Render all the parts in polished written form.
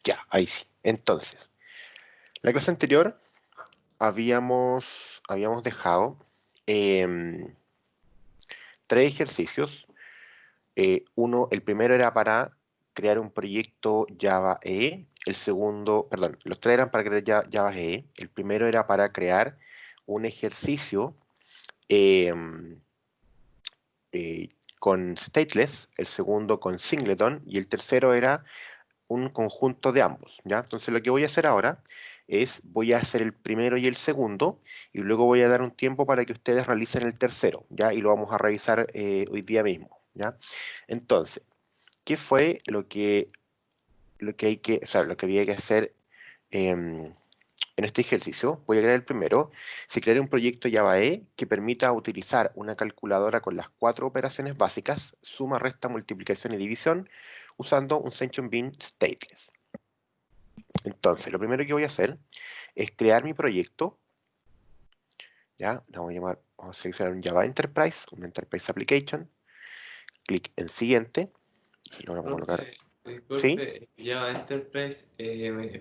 Ya, ahí sí. Entonces, la clase anterior habíamos dejado 3 ejercicios. El primero era para crear un proyecto Java EE. El segundo, perdón, los 3 eran para crear Java EE. El primero era para crear un ejercicio con stateless, el segundo con singleton y el tercero era un conjunto de ambos, ¿ya? Entonces lo que voy a hacer ahora es, voy a hacer el primero y el segundo, y luego voy a dar un tiempo para que ustedes realicen el tercero, ¿ya? Y lo vamos a revisar hoy día mismo, ¿ya? Entonces, ¿qué fue lo que había que hacer en este ejercicio? Voy a crear el primero. Se creará un proyecto Java E que permita utilizar una calculadora con las 4 operaciones básicas, suma, resta, multiplicación y división, usando un Section Bin stateless. Entonces, lo primero que voy a hacer es crear mi proyecto. Ya, lo voy a llamar, vamos a seleccionar un Java Enterprise, un Enterprise Application. Clic en siguiente. Y lo vamos a colocar. ¿Sí? Disculpe, Java Enterprise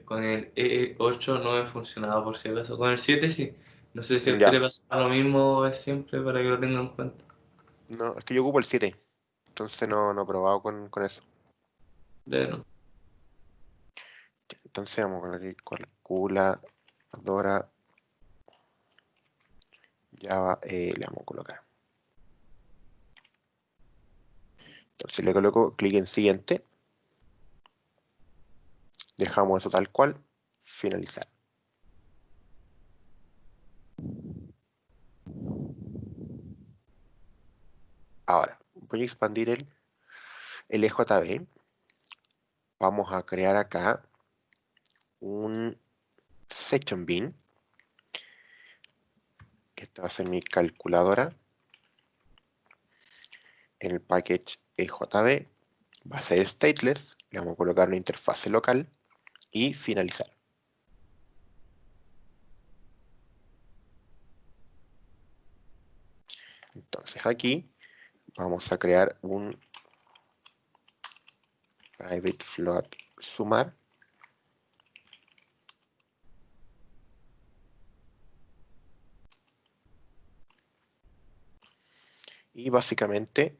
con el E8 no me funcionaba por si acaso. Con el 7 sí. No sé si a usted Ya. le pasa lo mismo es siempre para que lo tengan en cuenta. No, es que yo ocupo el 7. Entonces no he probado con eso. Bueno, Entonces vamos a colocar aquí calculadora Java, le vamos a colocar. Entonces le coloco clic en siguiente. Dejamos eso tal cual. Finalizar. Ahora, voy a expandir el EJB. Vamos a crear acá un Section Bin. Que esta va a ser mi calculadora. En el package EJB va a ser stateless. Le vamos a colocar una interfase local y finalizar. Entonces aquí vamos a crear un private float sumar. Y básicamente,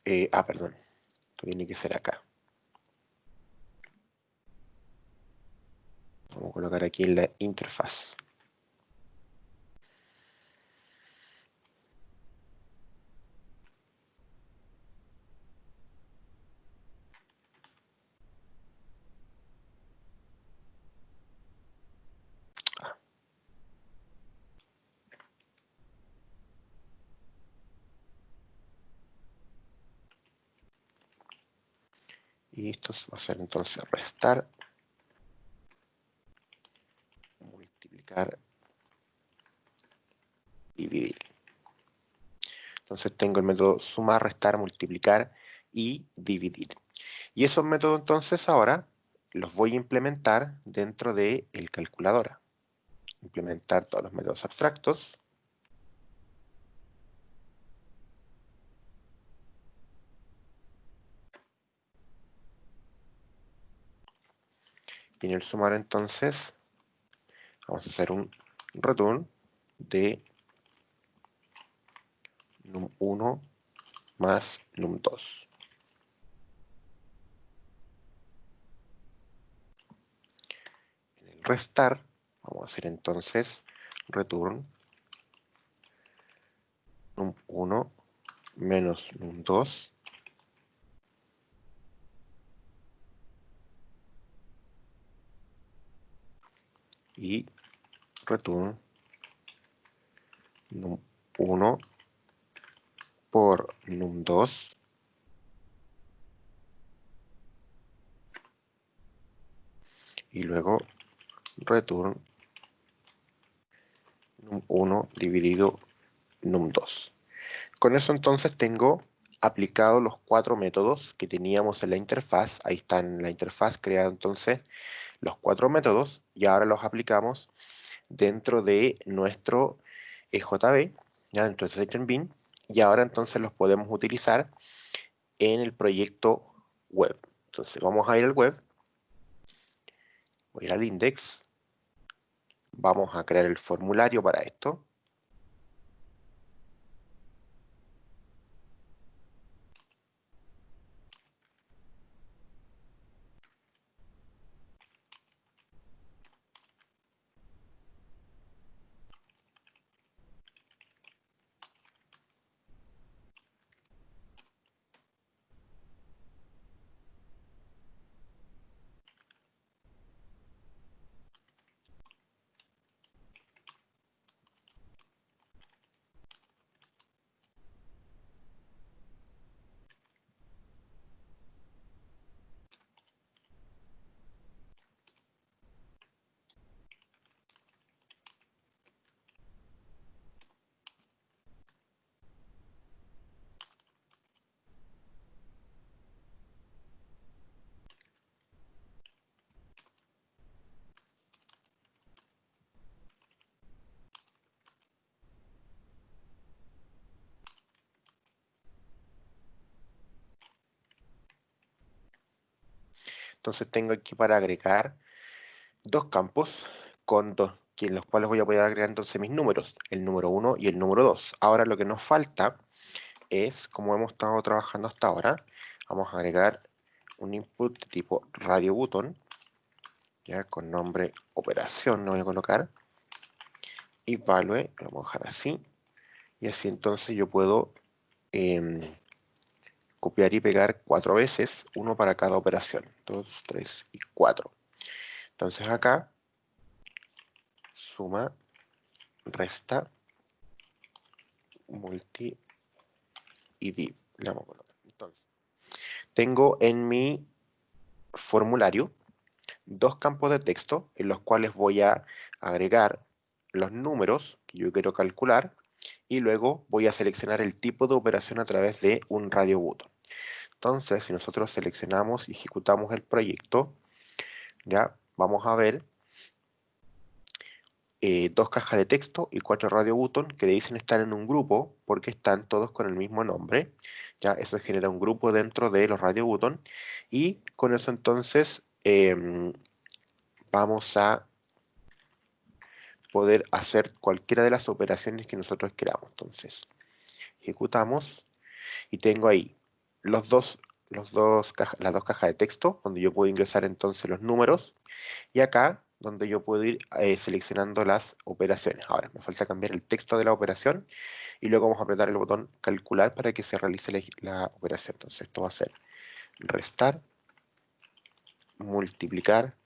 perdón, esto tiene que ser acá. Vamos a colocar aquí en la interfaz. Y esto va a ser entonces restar, multiplicar, dividir. Entonces tengo el método sumar, restar, multiplicar y dividir. Y esos métodos entonces ahora los voy a implementar dentro de el calculadora. Implementar todos los métodos abstractos. Y en el sumar entonces vamos a hacer un return de num1 más num2. En el restar vamos a hacer entonces return num1 menos num2 y return num1 por num2 y luego return num1 dividido num2. Con eso entonces tengo aplicado los 4 métodos que teníamos en la interfaz. Ahí está en la interfaz creado entonces los 4 métodos y ahora los aplicamos dentro de nuestro EJB, ¿ya? Dentro de Section Bin, y ahora entonces los podemos utilizar en el proyecto web. Entonces vamos a ir al web Voy a ir al index. Vamos a crear el formulario para esto. Entonces tengo aquí para agregar dos campos en los cuales voy a poder agregar entonces mis números, el número 1 y el número 2. Ahora lo que nos falta es, como hemos estado trabajando hasta ahora, vamos a agregar un input de tipo radio button, ya con nombre operación, lo voy a colocar, y value, lo vamos a dejar así, y así entonces yo puedo copiar y pegar 4 veces, uno para cada operación, 2, 3 y 4. Entonces acá, suma, resta, multi y div. Le vamos a colocar. Entonces, tengo en mi formulario dos campos de texto en los cuales voy a agregar los números que yo quiero calcular y luego voy a seleccionar el tipo de operación a través de un radio button. Entonces, si nosotros seleccionamos y ejecutamos el proyecto, ya vamos a ver dos cajas de texto y 4 radio button que dicen estar en un grupo porque están todos con el mismo nombre. Ya eso genera un grupo dentro de los radio button y con eso entonces vamos a poder hacer cualquiera de las operaciones que nosotros queramos. Entonces, ejecutamos y tengo ahí las dos cajas de texto donde yo puedo ingresar entonces los números y acá donde yo puedo ir seleccionando las operaciones. Ahora, me falta cambiar el texto de la operación y luego vamos a apretar el botón calcular para que se realice la operación. Entonces esto va a ser restar, multiplicar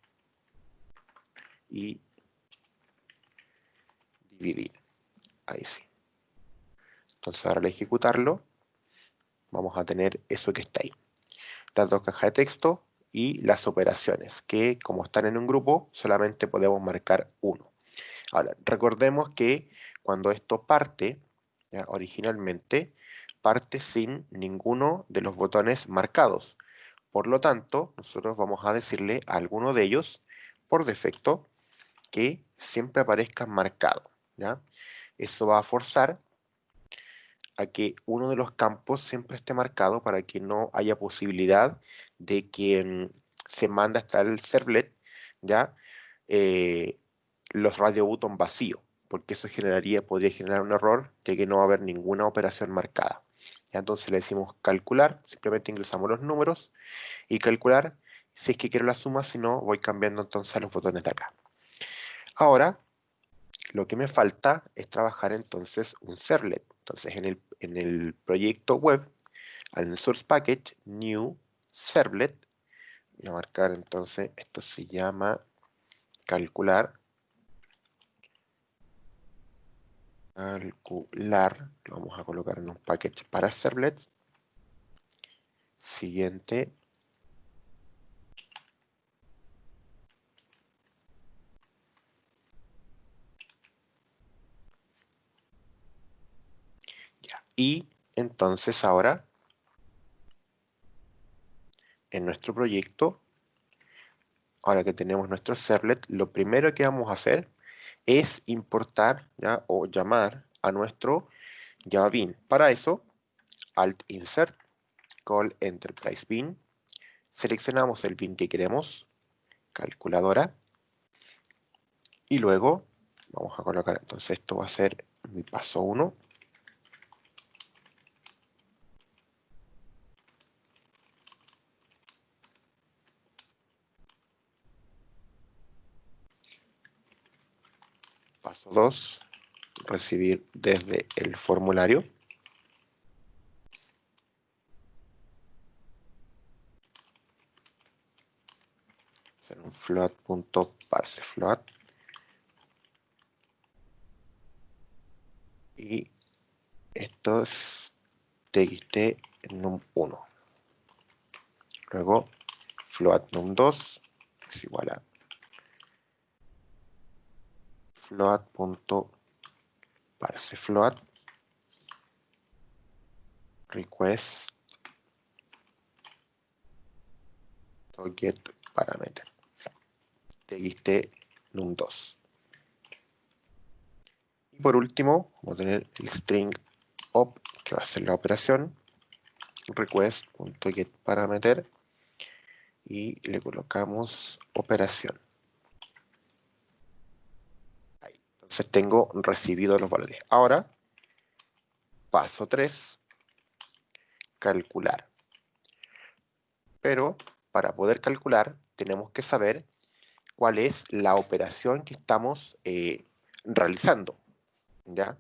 y dividir. Ahí sí. Entonces ahora al ejecutarlo vamos a tener eso que está ahí. Las dos cajas de texto y las operaciones, que como están en un grupo, solamente podemos marcar uno. Ahora, recordemos que cuando esto parte, ya, originalmente, parte sin ninguno de los botones marcados. Por lo tanto, nosotros vamos a decirle a alguno de ellos, por defecto, que siempre aparezca marcado, ¿ya? Eso va a forzar a que uno de los campos siempre esté marcado para que no haya posibilidad de que se mande hasta el servlet, ¿ya? Eh, los radio button vacíos, porque eso podría generar un error de que no va a haber ninguna operación marcada. ¿Ya? Entonces le decimos calcular, simplemente ingresamos los números y calcular si es que quiero la suma, si no voy cambiando entonces a los botones de acá. Ahora, lo que me falta es trabajar entonces un servlet. Entonces en el proyecto web, al source package, new servlet, voy a marcar entonces, esto se llama calcular, lo vamos a colocar en un package para servlets. Siguiente. Ya. Y entonces ahora, en nuestro proyecto, ahora que tenemos nuestro servlet, lo primero que vamos a hacer es importar, ¿ya? O llamar a nuestro Java Bean. Para eso, Alt Insert, Call Enterprise Bean, seleccionamos el bean que queremos, calculadora, Y luego vamos a colocar, entonces esto va a ser mi paso 1. Paso 2, recibir desde el formulario. Hacer un float.parsefloat. Y esto es txt num1. Luego float num2 es igual a float.parsefloat request get parameter txt num2. Y por último, vamos a tener el string op, que va a ser la operación, request.getParameter, y le colocamos operación. Ahí. Entonces tengo recibido los valores. Ahora, paso 3, calcular. Pero para poder calcular, tenemos que saber cuál es la operación que estamos realizando, ¿ya?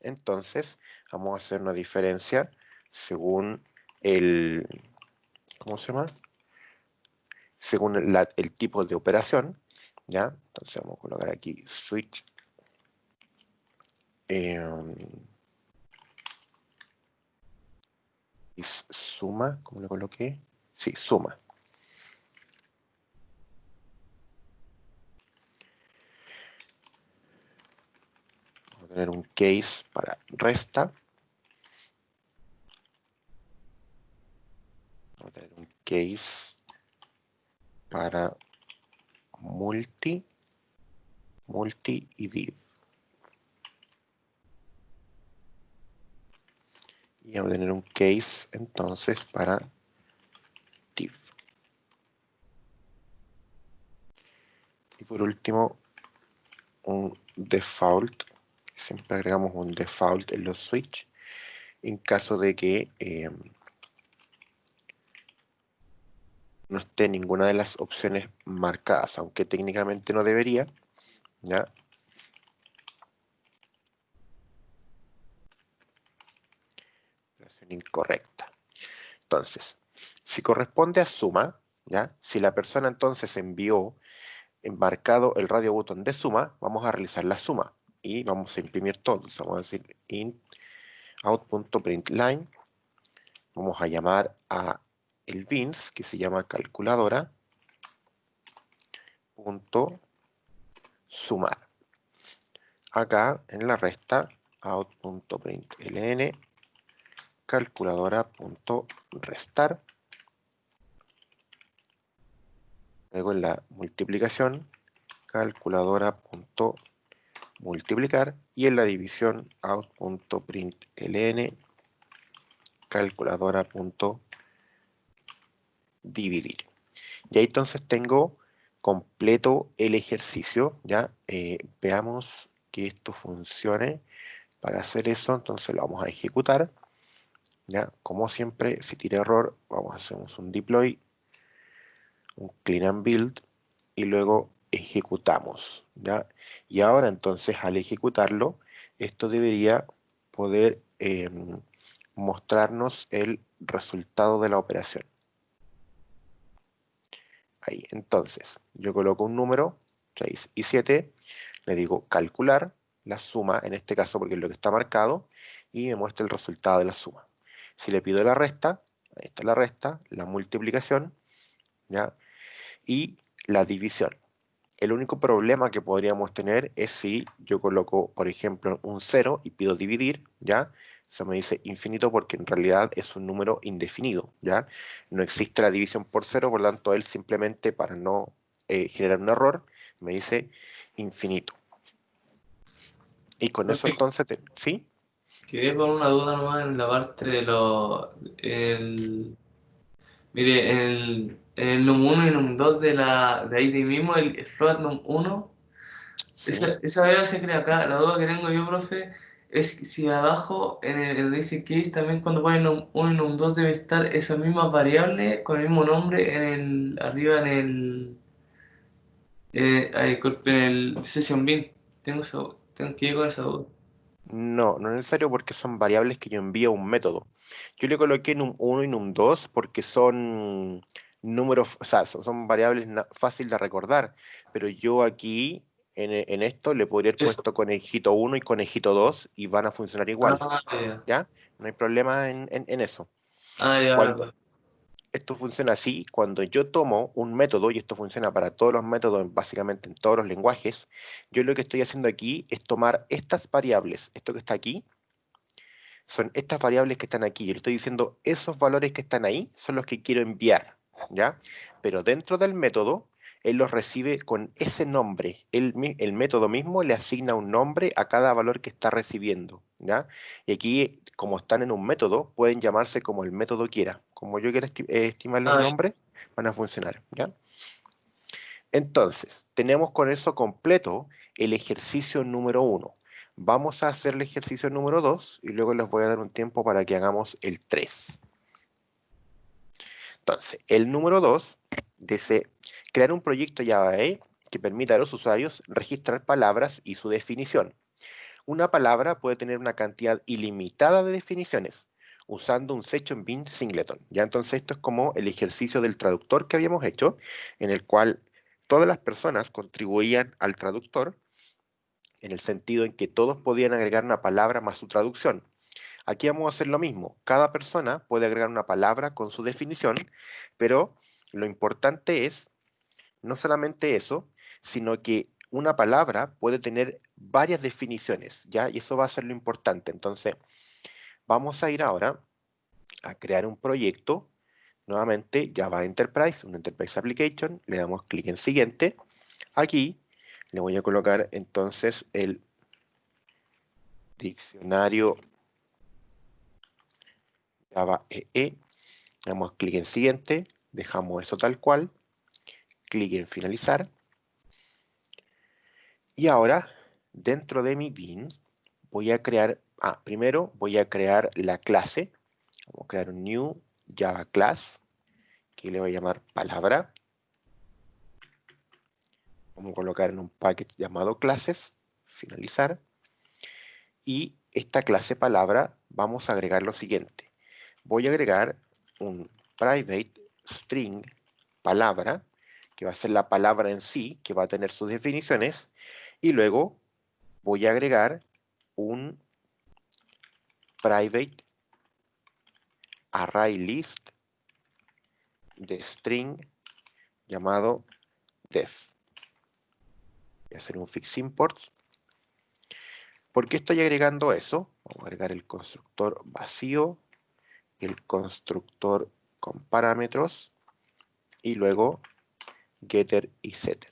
Entonces, vamos a hacer una diferencia según el, ¿cómo se llama? Según el tipo de operación, ¿ya? Entonces vamos a colocar aquí switch is suma, ¿cómo le coloqué? Sí, suma. Vamos a tener un case para resta. Vamos a tener un case para multi y div. Y vamos a tener un case entonces para div. Y por último, un default. Siempre agregamos un default en los switch en caso de que no esté ninguna de las opciones marcadas, aunque técnicamente no debería, ¿ya? Operación incorrecta. Entonces, si corresponde a suma, ¿ya? Si la persona entonces envió marcado el radio botón de suma, vamos a realizar la suma y vamos a imprimir todo. Entonces vamos a decir int out.println, vamos a llamar a el beans, que se llama calculadora, punto sumar. Acá en la resta, out.println, calculadora.restar. Luego en la multiplicación, calculadora.multiplicar, y en la división, out.println, calculadora.dividir. Y ahí entonces tengo completo el ejercicio, ¿ya? Veamos que esto funcione. Para hacer eso, entonces lo vamos a ejecutar, ¿ya? Como siempre, si tiene error, vamos a hacer un deploy, un clean and build, y luego ejecutamos, ¿ya? Y ahora entonces al ejecutarlo, esto debería poder mostrarnos el resultado de la operación. Ahí, entonces, yo coloco un número, 6 y 7, le digo calcular, la suma, en este caso porque es lo que está marcado, y me muestra el resultado de la suma. Si le pido la resta, ahí está la resta, la multiplicación, ¿ya? Y la división. El único problema que podríamos tener es si yo coloco, por ejemplo, un 0 y pido dividir, ¿ya? Eso me dice infinito porque en realidad es un número indefinido, ¿ya? No existe la división por 0, por lo tanto, él simplemente, para no generar un error, me dice infinito. Y con eso Profe, entonces, ¿sí? quedé con una duda nomás en la parte de mire, en el num 1 y num 2 de ahí de mismo, el float num 1, ¿sí? esa variable se crea acá. La duda que tengo yo, profe, es que si abajo en el dice case también cuando ponen un y num 2 debe estar esa misma variable con el mismo nombre en arriba en el, disculpe, en el session bin. Tengo que ir con esa duda. No, no es necesario porque son variables que yo envío a un método. Yo le coloqué num1 y num2 porque son números, o sea, son variables fácil de recordar, pero yo aquí en esto le podría haber Eso. puesto conejito 1 y conejito 2 y van a funcionar igual, Ah, ya. ¿ya? No hay problema en eso. Ah, ya. Cuando esto funciona así, cuando yo tomo un método, y esto funciona para todos los métodos, básicamente en todos los lenguajes, yo lo que estoy haciendo aquí es tomar estas variables, esto que está aquí, son estas variables que están aquí. Yo le estoy diciendo, esos valores que están ahí son los que quiero enviar, ¿ya? Pero dentro del método, él los recibe con ese nombre. El método mismo le asigna un nombre a cada valor que está recibiendo, ¿ya? Y aquí, como están en un método, pueden llamarse como el método quiera. Como yo quiera estimarle un Ah, nombre, van a funcionar, ¿ya? Entonces, tenemos con eso completo el ejercicio número 1. Vamos a hacer el ejercicio número 2 y luego les voy a dar un tiempo para que hagamos el 3. Entonces, el número 2 dice crear un proyecto Java que permita a los usuarios registrar palabras y su definición. Una palabra puede tener una cantidad ilimitada de definiciones usando un session bin singleton. Ya entonces esto es como el ejercicio del traductor que habíamos hecho, en el cual todas las personas contribuían al traductor en el sentido en que todos podían agregar una palabra más su traducción. Aquí vamos a hacer lo mismo. Cada persona puede agregar una palabra con su definición, pero lo importante es no solamente eso, sino que una palabra puede tener varias definiciones, ¿ya? Y eso va a ser lo importante. Entonces, vamos a ir ahora a crear un proyecto, nuevamente Java Enterprise, un Enterprise Application, le damos clic en siguiente. Aquí le voy a colocar entonces el diccionario Java EE, damos clic en siguiente, dejamos eso tal cual, clic en finalizar. Y ahora, dentro de mi bin, voy a crear, primero voy a crear la clase. Vamos a crear un new Java class, que le voy a llamar palabra. Vamos a colocar en un package llamado clases, finalizar. Y esta clase palabra vamos a agregar lo siguiente. Voy a agregar un private string palabra, que va a ser la palabra en sí, que va a tener sus definiciones. Y luego voy a agregar un private array list de string llamado def. Voy a hacer un fix imports. ¿Por qué estoy agregando eso? Vamos a agregar el constructor vacío, el constructor con parámetros y luego getter y setter.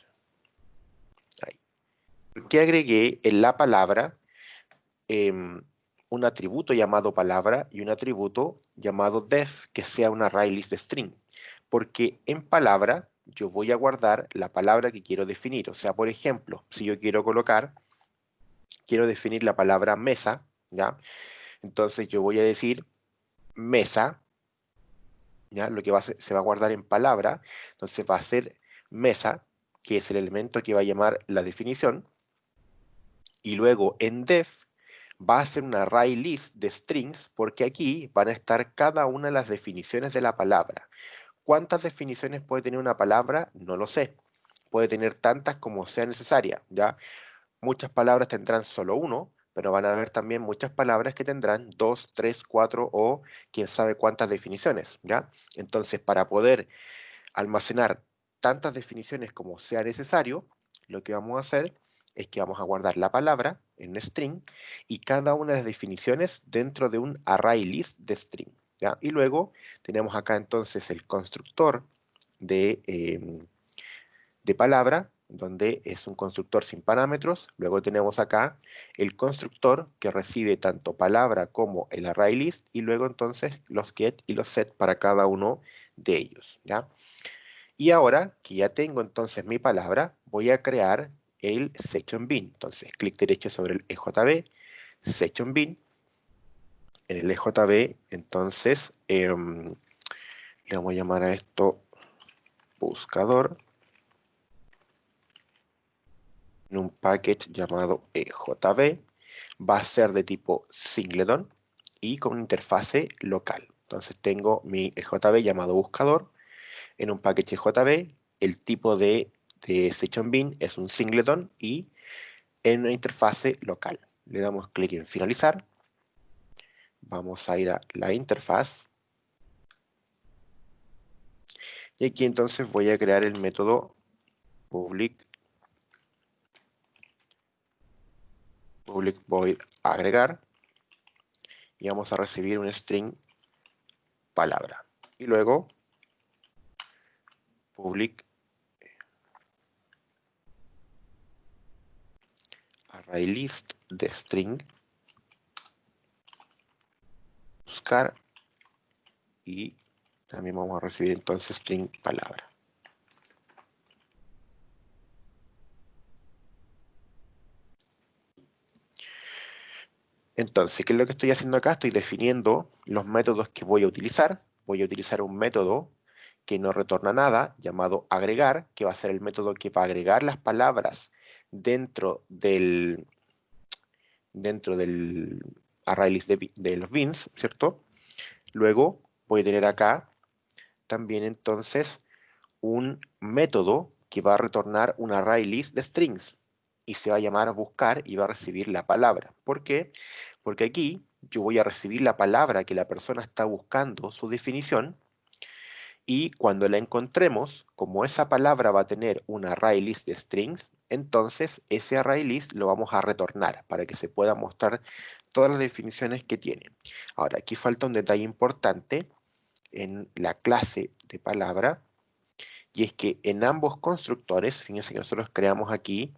Ahí. ¿Por qué agregué en la palabra un atributo llamado palabra y un atributo llamado def que sea un array list de string? Porque en palabra yo voy a guardar la palabra que quiero definir. O sea, por ejemplo, si yo quiero definir la palabra mesa, ¿ya? Entonces yo voy a decir mesa, ¿ya? Lo que se va a guardar en palabra, entonces va a ser mesa, que es el elemento que va a llamar la definición, y luego en def va a ser un array list de strings, porque aquí van a estar cada una de las definiciones de la palabra. ¿Cuántas definiciones puede tener una palabra? No lo sé. Puede tener tantas como sea necesaria, ¿ya? Muchas palabras tendrán solo uno, pero van a haber también muchas palabras que tendrán dos, tres, cuatro o quién sabe cuántas definiciones, ¿ya? Entonces, para poder almacenar tantas definiciones como sea necesario, lo que vamos a hacer es que vamos a guardar la palabra en string y cada una de las definiciones dentro de un array list de string, ¿ya? Y luego tenemos acá entonces el constructor de palabra, donde es un constructor sin parámetros. Luego tenemos acá el constructor que recibe tanto palabra como el array list y luego entonces los get y los set para cada uno de ellos, ¿ya? Y ahora que ya tengo entonces mi palabra, voy a crear el section bin. Entonces, clic derecho sobre el EJB, section bin. En el EJB, entonces, le vamos a llamar a esto buscador, en un package llamado EJB, va a ser de tipo singleton y con una interfase local. Entonces tengo mi EJB llamado buscador, en un package EJB, el tipo de section bin es un singleton y en una interfase local. Le damos clic en finalizar, vamos a ir a la interfaz, y aquí entonces voy a crear el método public void agregar y vamos a recibir un string palabra. Y luego public array list de string buscar y también vamos a recibir entonces string palabra. Entonces, ¿qué es lo que estoy haciendo acá? Estoy definiendo los métodos que voy a utilizar. Voy a utilizar un método que no retorna nada, llamado agregar, que va a ser el método que va a agregar las palabras dentro del array list de los bins, ¿cierto? Luego voy a tener acá también entonces un método que va a retornar un array list de strings y se va a llamar buscar y va a recibir la palabra. ¿Por qué? Porque aquí yo voy a recibir la palabra que la persona está buscando, su definición, y cuando la encontremos, como esa palabra va a tener un array list de strings, entonces ese array list lo vamos a retornar para que se pueda mostrar todas las definiciones que tiene. Ahora, aquí falta un detalle importante en la clase de palabra, y es que en ambos constructores, fíjense que nosotros creamos aquí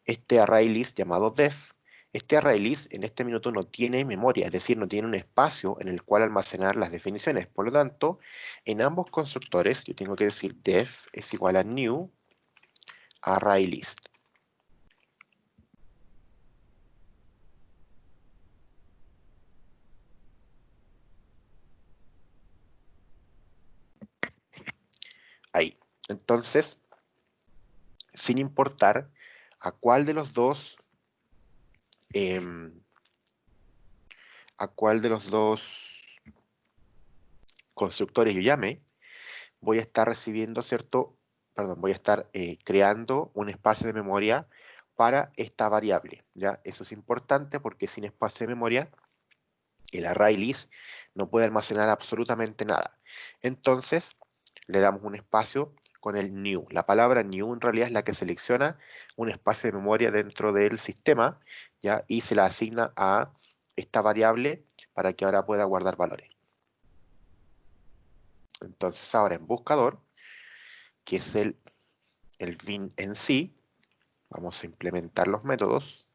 este array list llamado def. Este array list en este minuto no tiene memoria, es decir, no tiene un espacio en el cual almacenar las definiciones. Por lo tanto, en ambos constructores yo tengo que decir def es igual a new array list. Ahí. Entonces, sin importar a cuál de los dos constructores yo llame, voy a estar recibiendo, ¿cierto? Perdón, voy a estar creando un espacio de memoria para esta variable, ¿ya? Eso es importante porque sin espacio de memoria, el array list no puede almacenar absolutamente nada. Entonces, le damos un espacio con el new. La palabra new en realidad es la que selecciona un espacio de memoria dentro del sistema, ¿ya? Y se la asigna a esta variable para que ahora pueda guardar valores. Entonces, ahora en buscador, que es el bin en sí, vamos a implementar los métodos.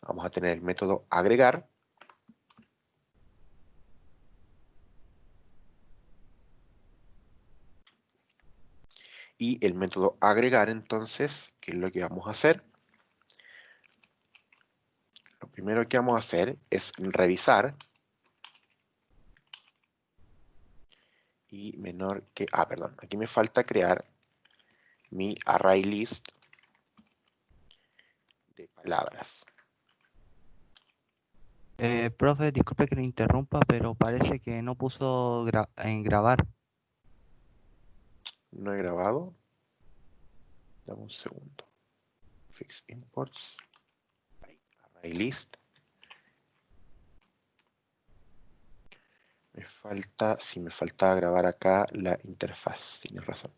Vamos a tener el método agregar. Y el método agregar, entonces, ¿qué es lo que vamos a hacer? Lo primero que vamos a hacer es revisar y menor que... perdón, aquí me falta crear mi array list de palabras. Profe, disculpe que lo interrumpa, pero parece que no puso en grabar. No he grabado. Dame un segundo. Fix imports. Ahí, array list. Me falta grabar acá la interfaz. Tienes razón.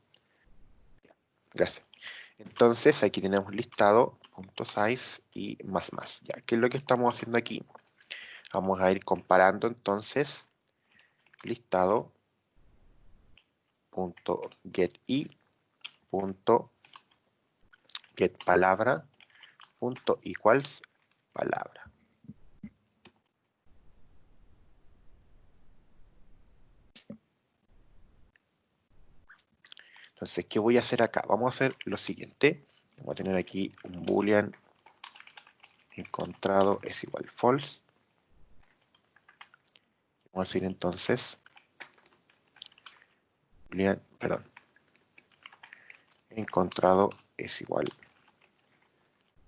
Gracias. Entonces aquí tenemos listado, .size y más. Ya, ¿qué es lo que estamos haciendo aquí? Vamos a ir comparando entonces listado .getI .getPalabra .equals palabra. Entonces, ¿qué voy a hacer acá? Vamos a hacer lo siguiente. Vamos a tener aquí un boolean encontrado es igual false. Vamos a decir entonces, boolean, perdón, encontrado es igual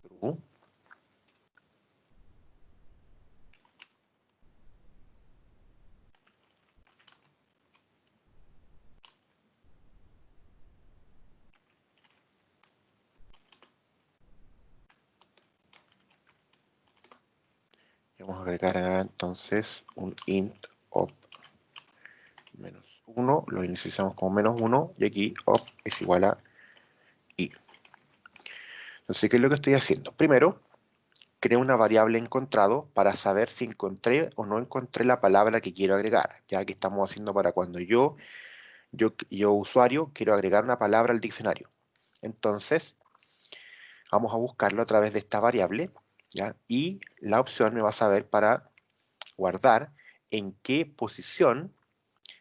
true. Vamos a agregar acá entonces un int op menos 1, lo inicializamos como menos 1 y aquí op es igual a i. Entonces, ¿qué es lo que estoy haciendo? Primero, creo una variable encontrado para saber si encontré o no encontré la palabra que quiero agregar, ya que estamos haciendo para cuando yo usuario, quiero agregar una palabra al diccionario. Entonces, vamos a buscarlo a través de esta variable, ¿ya? Y la opción me va a saber para guardar en qué posición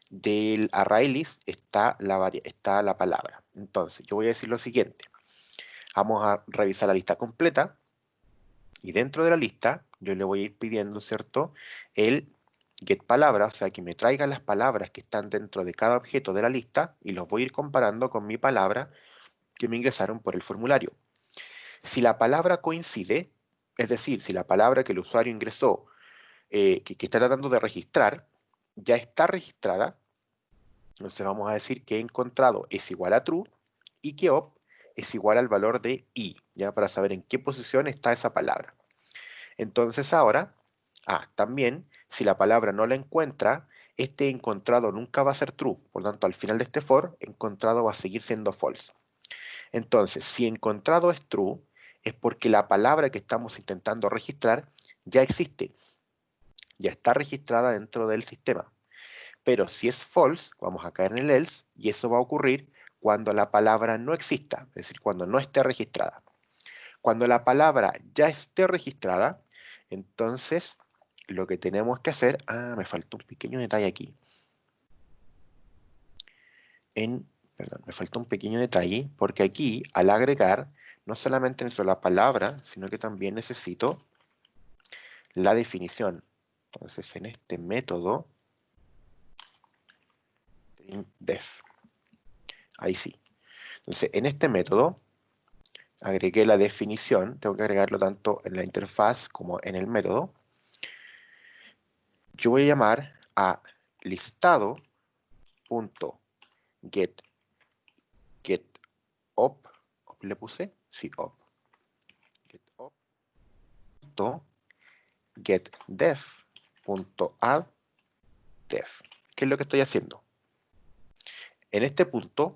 del array list está la palabra. Entonces, yo voy a decir lo siguiente. Vamos a revisar la lista completa y dentro de la lista yo le voy a ir pidiendo, ¿cierto? El get palabra, o sea, que me traiga las palabras que están dentro de cada objeto de la lista y los voy a ir comparando con mi palabra que me ingresaron por el formulario. Si la palabra coincide, es decir, si la palabra que el usuario ingresó, que está tratando de registrar, ya está registrada, entonces vamos a decir que he encontrado es igual a true y que op es igual al valor de i, ya para saber en qué posición está esa palabra. Entonces ahora, también, si la palabra no la encuentra, este encontrado nunca va a ser true, por lo tanto al final de este for, encontrado va a seguir siendo false. Entonces, si encontrado es true, es porque la palabra que estamos intentando registrar ya existe, ya está registrada dentro del sistema. Pero si es false, vamos a caer en el else, y eso va a ocurrir cuando la palabra no exista, es decir, cuando no esté registrada. Cuando la palabra ya esté registrada, entonces lo que tenemos que hacer, me faltó un pequeño detalle aquí. Perdón, me faltó un pequeño detalle, porque aquí, al agregar, no solamente necesito la palabra, sino que también necesito la definición. Entonces, en este método, def. Ahí sí. Entonces, en este método, agregué la definición. Tengo que agregarlo tanto en la interfaz como en el método. Yo voy a llamar a listado.get op. ¿Le puse? Sí, op. Get op. getDef.addDef. ¿Qué es lo que estoy haciendo? En este punto,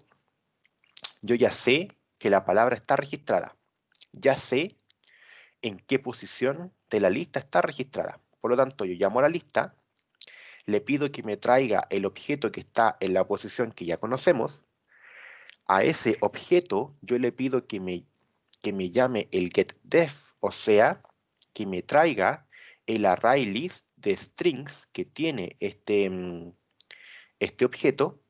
yo ya sé que la palabra está registrada. Ya sé en qué posición de la lista está registrada. Por lo tanto, yo llamo a la lista, le pido que me traiga el objeto que está en la posición que ya conocemos. A ese objeto yo le pido que me llame el getDef, o sea, que me traiga el array list de strings que tiene este objeto,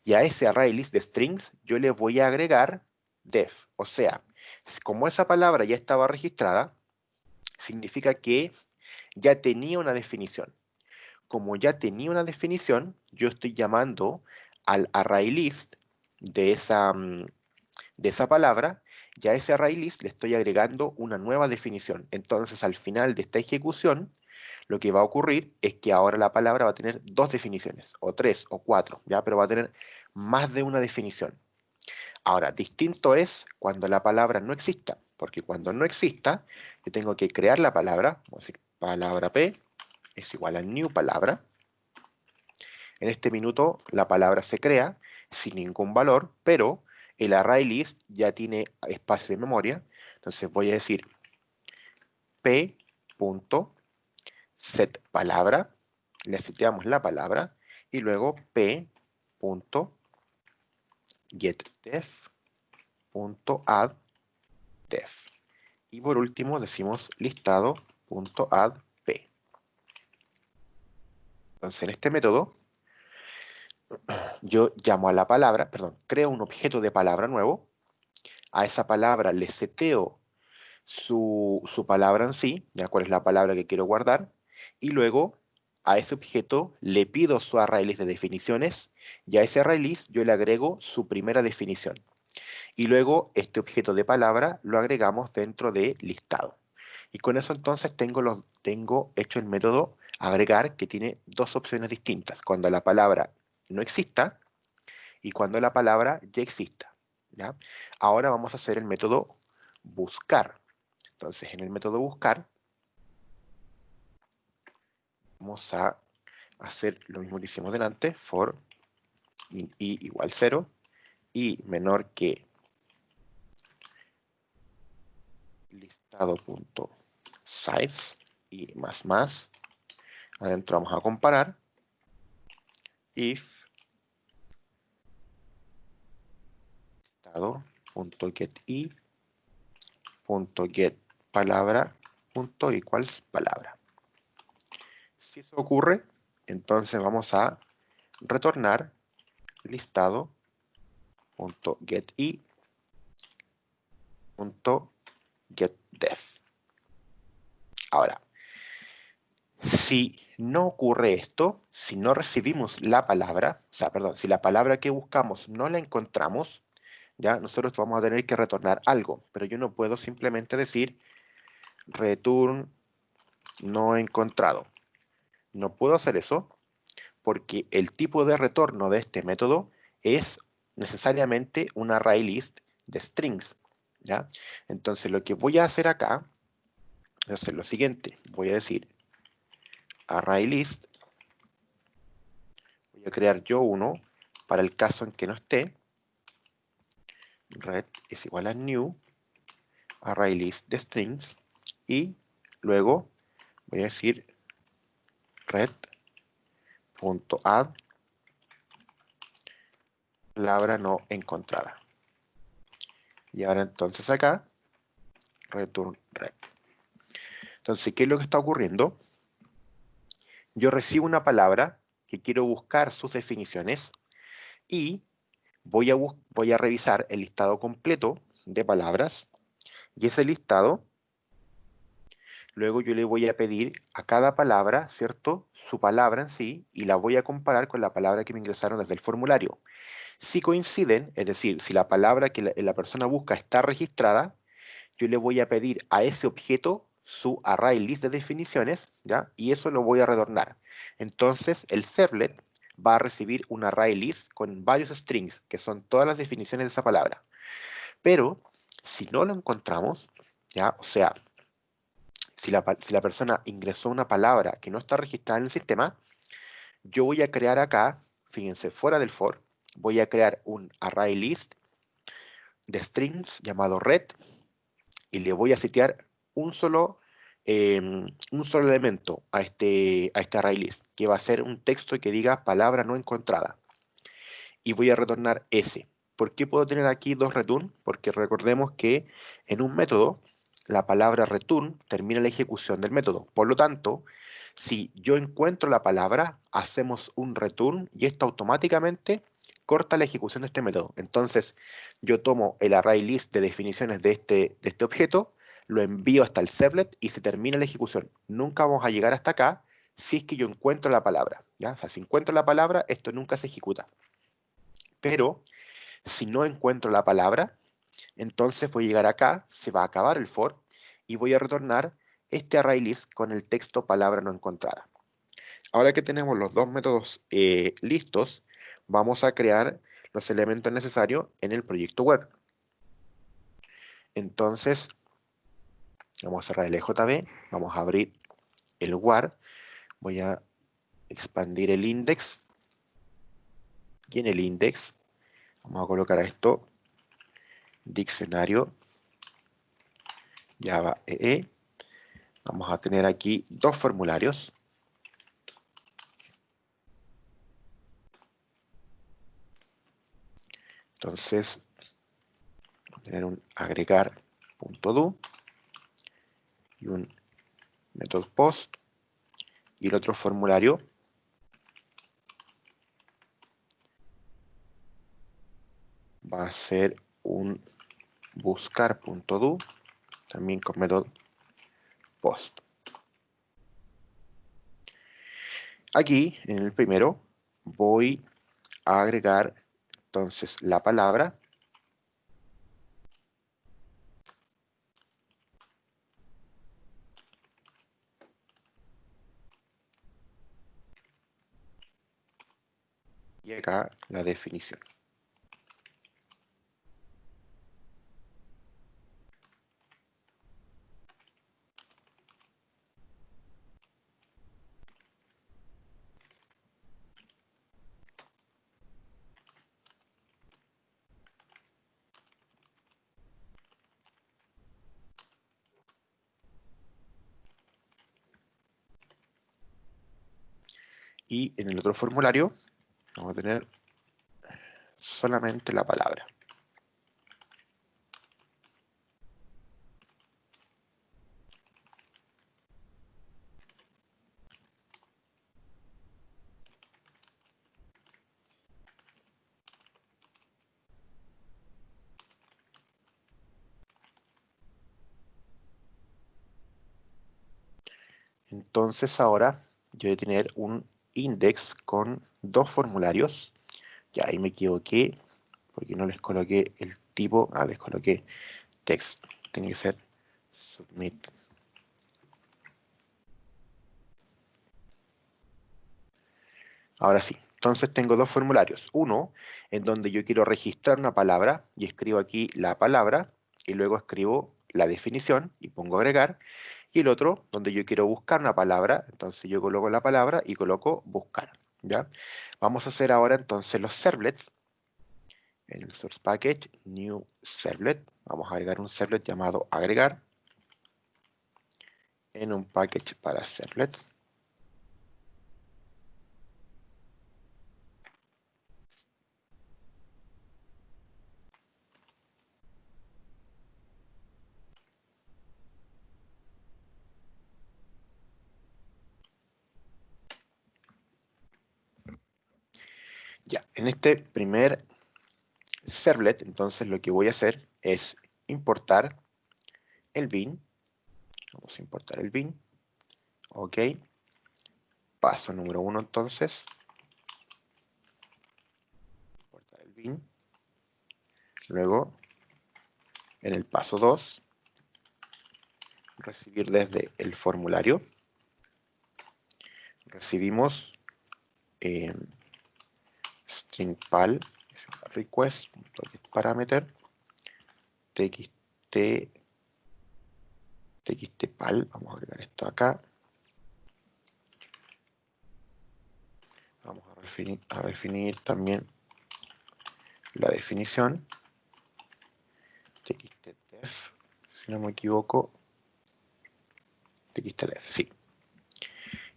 y a ese array list de strings yo le voy a agregar def. O sea, como esa palabra ya estaba registrada, significa que ya tenía una definición. Como ya tenía una definición, yo estoy llamando al array list de esa palabra, y a ese array list le estoy agregando una nueva definición. Entonces, al final de esta ejecución, lo que va a ocurrir es que ahora la palabra va a tener dos definiciones, o tres, o cuatro, ¿ya? Pero va a tener más de una definición. Ahora, distinto es cuando la palabra no exista, porque cuando no exista, yo tengo que crear la palabra, vamos a decir palabra P es igual a new palabra. En este minuto la palabra se crea sin ningún valor, pero el array list ya tiene espacio de memoria, entonces voy a decir p.set palabra, le seteamos la palabra, y luego p.getDef.addDef. Y por último decimos listado.addP. Entonces en este método yo llamo a la palabra, perdón, creo un objeto de palabra nuevo, a esa palabra le seteo su palabra en sí, ya cuál es la palabra que quiero guardar, y luego a ese objeto le pido su array list de definiciones, y a ese array list yo le agrego su primera definición. Y luego este objeto de palabra lo agregamos dentro de listado. Y con eso entonces tengo hecho el método agregar, que tiene dos opciones distintas, cuando la palabra no exista y cuando la palabra ya exista, ¿ya? Ahora vamos a hacer el método buscar. Entonces, en el método buscar, vamos a hacer lo mismo que hicimos delante, for i igual 0 y menor que listado.size y más. Adentro vamos a comparar if listado.getI.getPalabra.equals palabra. Si eso ocurre, entonces vamos a retornar listado.getI.getDef. Ahora, si no ocurre esto, si no recibimos la palabra, o sea, perdón, si la palabra que buscamos no la encontramos, ya nosotros vamos a tener que retornar algo, pero yo no puedo simplemente decir return no encontrado. No puedo hacer eso porque el tipo de retorno de este método es necesariamente un array list de strings, ¿ya? Entonces lo que voy a hacer acá es hacer lo siguiente, voy a decir array list, voy a crear yo uno para el caso en que no esté, red es igual a new array list de strings y luego voy a decir red.add palabra no encontrada. Y ahora entonces acá, return red. Entonces, ¿qué es lo que está ocurriendo? Yo recibo una palabra que quiero buscar sus definiciones y voy a revisar el listado completo de palabras y ese listado, luego yo le voy a pedir a cada palabra, ¿cierto? Su palabra en sí y la voy a comparar con la palabra que me ingresaron desde el formulario. Si coinciden, es decir, si la palabra que la persona busca está registrada, yo le voy a pedir a ese objeto su array list de definiciones, ¿ya? Y eso lo voy a retornar. Entonces, el servlet va a recibir un array list con varios strings, que son todas las definiciones de esa palabra. Pero, si no lo encontramos, ¿ya? O sea, si la persona ingresó una palabra que no está registrada en el sistema, yo voy a crear acá, fíjense, fuera del for, voy a crear un array list de strings llamado red y le voy a setear un solo elemento a este array list, que va a ser un texto que diga palabra no encontrada. Y voy a retornar ese. ¿Por qué puedo tener aquí dos return? Porque recordemos que en un método la palabra return termina la ejecución del método. Por lo tanto, si yo encuentro la palabra, hacemos un return y esto automáticamente corta la ejecución de este método. Entonces, yo tomo el array list de definiciones de este objeto, lo envío hasta el servlet y se termina la ejecución. Nunca vamos a llegar hasta acá si es que yo encuentro la palabra, ¿ya? O sea, si encuentro la palabra, esto nunca se ejecuta. Pero si no encuentro la palabra, entonces voy a llegar acá, se va a acabar el for y voy a retornar este array list con el texto palabra no encontrada. Ahora que tenemos los dos métodos listos, vamos a crear los elementos necesarios en el proyecto web. Entonces, vamos a cerrar el EJB, vamos a abrir el WAR, voy a expandir el index y en el index vamos a colocar a esto diccionario Java EE. Vamos a tener aquí dos formularios. Entonces, vamos a tener un agregar.do y un method post y el otro formulario va a ser un buscar.do, también con método post. Aquí, en el primero, voy a agregar entonces la palabra. Y acá la definición. Y en el otro formulario vamos a tener solamente la palabra. Entonces ahora yo voy a tener un index con dos formularios. Ya ahí me equivoqué porque no les coloqué el tipo. Les coloqué text. Tiene que ser submit. Ahora sí. Entonces tengo dos formularios. Uno en donde yo quiero registrar una palabra y escribo aquí la palabra y luego escribo la definición y pongo agregar. Y el otro donde yo quiero buscar una palabra, entonces yo coloco la palabra y coloco buscar. ¿Ya? Vamos a hacer ahora entonces los servlets. En el source package, new servlet, vamos a agregar un servlet llamado agregar en un package para servlets. Ya, en este primer servlet, entonces lo que voy a hacer es importar el bin. Vamos a importar el bin. Ok. Paso número 1 entonces. Importar el bin. Luego, en el paso 2, recibir desde el formulario. Recibimos string pal request parameter txtpal, vamos a agregar esto acá. Vamos a definir también la definición txtdef, si no me equivoco, txtdef, sí.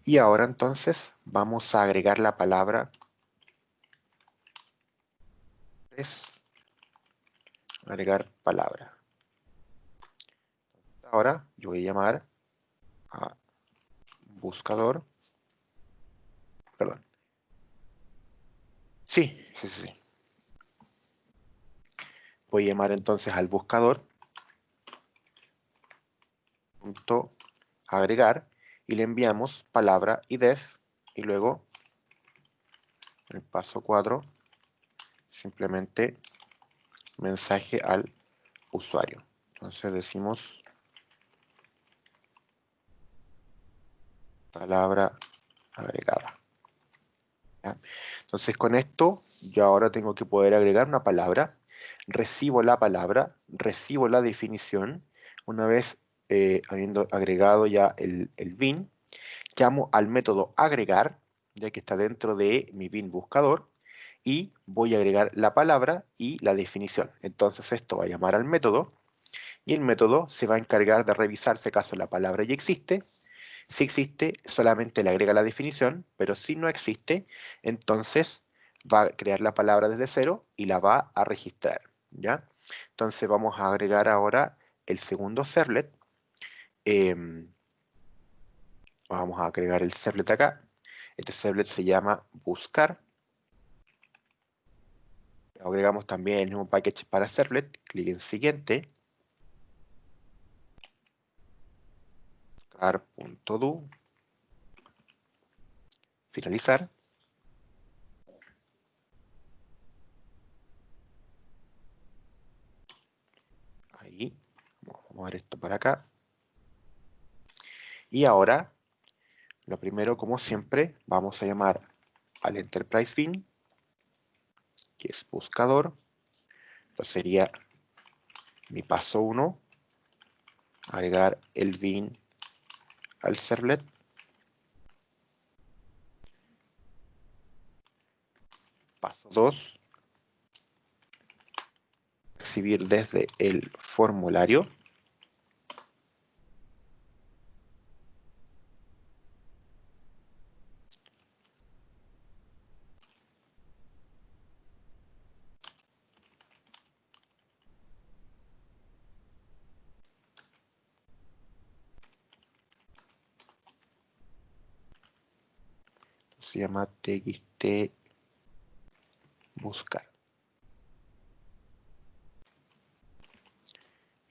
Y ahora entonces vamos a agregar la palabra agregar palabra. Ahora yo voy a llamar a buscador, perdón. Sí. Voy a llamar entonces al buscador punto agregar y le enviamos palabra y def y luego en el paso 4 simplemente mensaje al usuario. Entonces decimos palabra agregada. ¿Ya? Entonces con esto yo ahora tengo que poder agregar una palabra, recibo la palabra, recibo la definición. Una vez habiendo agregado ya el bin, llamo al método agregar, ya que está dentro de mi bin buscador, y voy a agregar la palabra y la definición. Entonces esto va a llamar al método y el método se va a encargar de revisar si acaso la palabra ya existe. Si existe, solamente le agrega la definición, pero si no existe, entonces va a crear la palabra desde cero y la va a registrar. ¿Ya? Entonces vamos a agregar ahora el segundo servlet. Vamos a agregar el servlet acá. Este servlet se llama buscar. Agregamos también el mismo package para servlet, clic en siguiente, buscar.do, finalizar. Ahí, vamos a mover esto para acá. Y ahora, lo primero, como siempre, vamos a llamar al Enterprise Bean, que es buscador. Entonces sería mi paso 1, agregar el bean al servlet. Paso 2, recibir desde el formulario. Se llama txt buscar.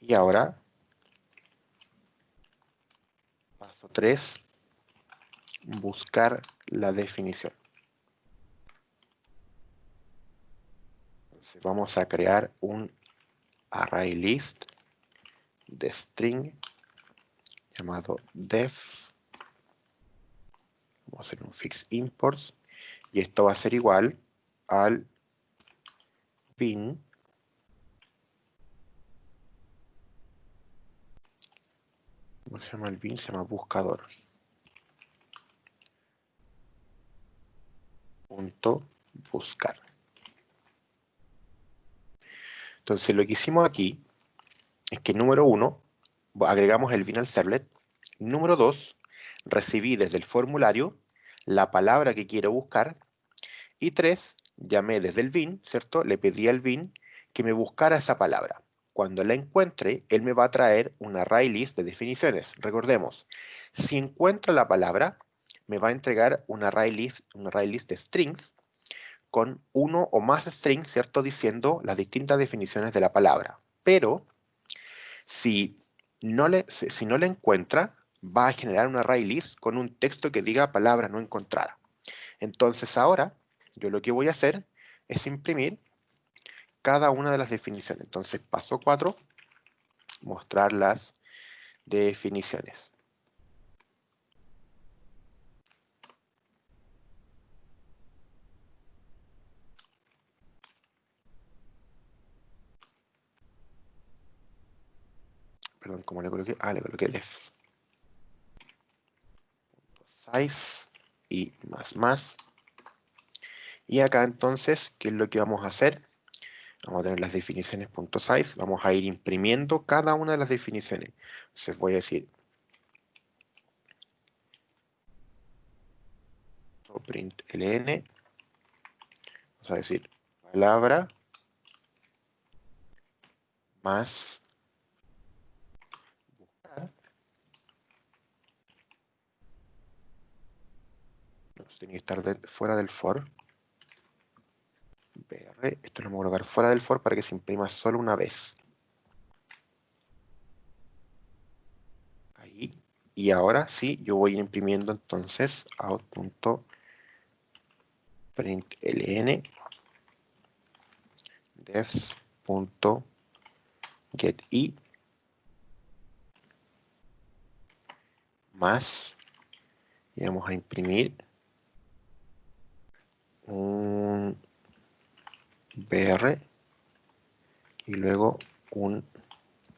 Y ahora, paso 3, buscar la definición. Entonces vamos a crear un array list de string llamado def. Vamos a hacer un fix imports y esto va a ser igual al bean ¿cómo se llama el bean? Se llama buscador. Punto buscar. Entonces lo que hicimos aquí es que número 1 agregamos el bean al servlet. Número 2, recibí desde el formulario la palabra que quiero buscar. Y 3, llamé desde el bean, ¿cierto? Le pedí al bean que me buscara esa palabra. Cuando la encuentre, él me va a traer un array list de definiciones. Recordemos, si encuentra la palabra, me va a entregar un array list de strings con uno o más strings, ¿cierto? Diciendo las distintas definiciones de la palabra. Pero si no la encuentra, va a generar un array list con un texto que diga palabra no encontrada. Entonces ahora, yo lo que voy a hacer es imprimir cada una de las definiciones. Entonces, paso 4, mostrar las definiciones. Perdón, ¿cómo le coloqué? Le coloqué def. Size y más. Y acá entonces, ¿qué es lo que vamos a hacer? Vamos a tener las definiciones .size. Vamos a ir imprimiendo cada una de las definiciones. Entonces voy a decir print ln. Vamos a decir palabra más buscar. Tiene que estar fuera del for. BR, esto lo vamos a colocar fuera del for para que se imprima solo una vez. Ahí. Y ahora sí, yo voy imprimiendo entonces out.println def.getI más, y vamos a imprimir un BR y luego un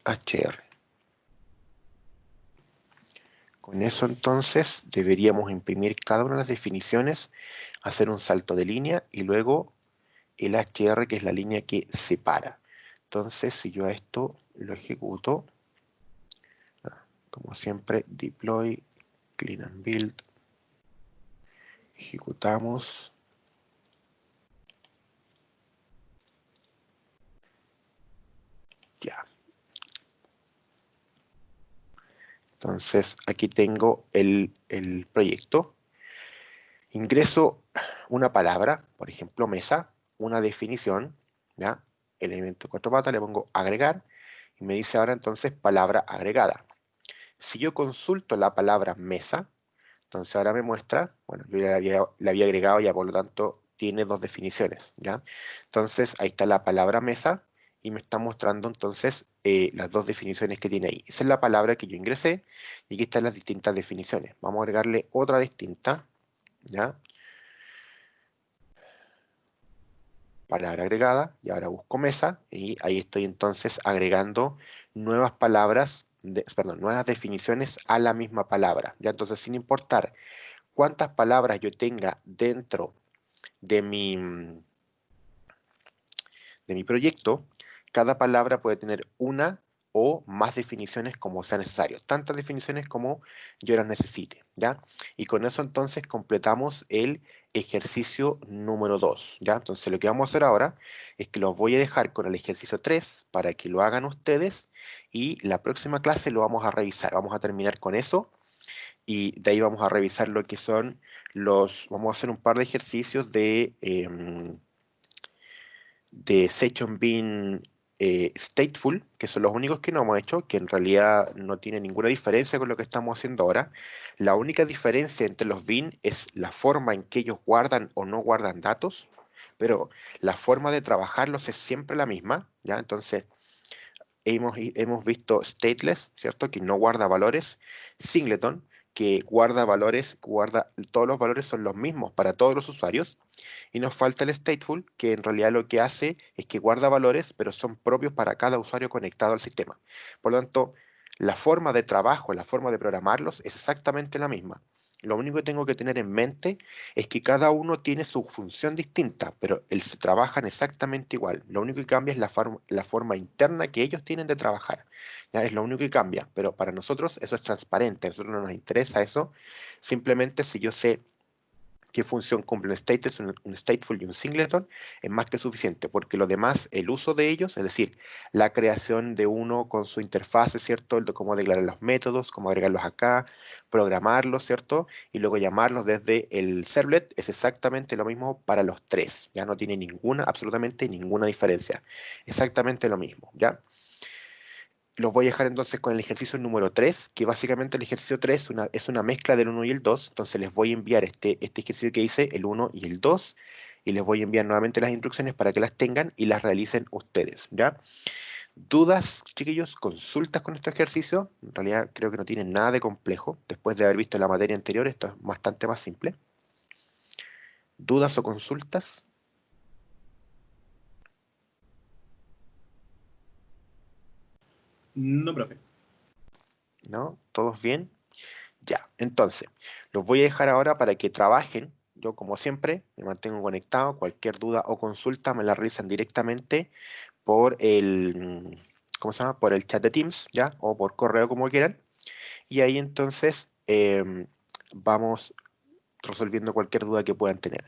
HR. Con eso entonces deberíamos imprimir cada una de las definiciones, hacer un salto de línea y luego el HR, que es la línea que separa. Entonces, si yo a esto lo ejecuto, como siempre, deploy, clean and build, ejecutamos. Ya. Entonces, aquí tengo el proyecto. Ingreso una palabra, por ejemplo, mesa, una definición, ¿ya? El elemento de 4 patas, le pongo agregar, y me dice ahora entonces palabra agregada. Si yo consulto la palabra mesa, entonces ahora me muestra, bueno, yo ya la había agregado ya, por lo tanto tiene dos definiciones, ¿ya? Entonces ahí está la palabra mesa y me está mostrando entonces las dos definiciones que tiene ahí. Esa es la palabra que yo ingresé y aquí están las distintas definiciones. Vamos a agregarle otra distinta, ¿ya? Palabra agregada, y ahora busco mesa y ahí estoy entonces agregando nuevas palabras, nuevas definiciones a la misma palabra, ¿ya? Entonces, sin importar cuántas palabras yo tenga dentro de mi proyecto, cada palabra puede tener una o más definiciones como sea necesario, tantas definiciones como yo las necesite, ¿ya? Y con eso entonces completamos el ejercicio número 2, ¿ya? Entonces lo que vamos a hacer ahora es que los voy a dejar con el ejercicio 3 para que lo hagan ustedes y la próxima clase lo vamos a revisar, vamos a terminar con eso y de ahí vamos a revisar lo que son vamos a hacer un par de ejercicios de Session Bean Stateful, que son los únicos que no hemos hecho, que en realidad no tiene ninguna diferencia con lo que estamos haciendo ahora. La única diferencia entre los bean es la forma en que ellos guardan o no guardan datos, pero la forma de trabajarlos es siempre la misma, ¿ya? Entonces, hemos visto stateless, ¿cierto? Que no guarda valores, singleton, que guarda valores, todos los valores son los mismos para todos los usuarios, y nos falta el stateful, que en realidad lo que hace es que guarda valores, pero son propios para cada usuario conectado al sistema. Por lo tanto, la forma de trabajo, la forma de programarlos es exactamente la misma. Lo único que tengo que tener en mente es que cada uno tiene su función distinta, pero se trabajan exactamente igual. Lo único que cambia es la forma interna que ellos tienen de trabajar. ¿Ya? Es lo único que cambia, pero para nosotros eso es transparente, a nosotros no nos interesa eso. Simplemente si yo sé qué función cumple un stateful y un singleton, es más que suficiente, porque lo demás, el uso de ellos, es decir, la creación de uno con su interfaz, ¿cierto? El de cómo declarar los métodos, cómo agregarlos acá, programarlos, ¿cierto? Y luego llamarlos desde el servlet, es exactamente lo mismo para los tres, ya no tiene absolutamente ninguna diferencia, exactamente lo mismo, ¿ya? Los voy a dejar entonces con el ejercicio número 3, que básicamente el ejercicio 3 es una mezcla del 1 y el 2. Entonces les voy a enviar este ejercicio que hice, el 1 y el 2, y les voy a enviar nuevamente las instrucciones para que las tengan y las realicen ustedes, ¿ya? ¿Dudas, chiquillos? ¿Consultas con este ejercicio? En realidad creo que no tienen nada de complejo. Después de haber visto la materia anterior, esto es bastante más simple. ¿Dudas o consultas? No, profe. ¿No? ¿Todos bien? Ya, entonces, los voy a dejar ahora para que trabajen. Yo, como siempre, me mantengo conectado. Cualquier duda o consulta me la realizan directamente por ¿cómo se llama? Por el chat de Teams, ¿ya? O por correo, como quieran. Y ahí entonces vamos resolviendo cualquier duda que puedan tener.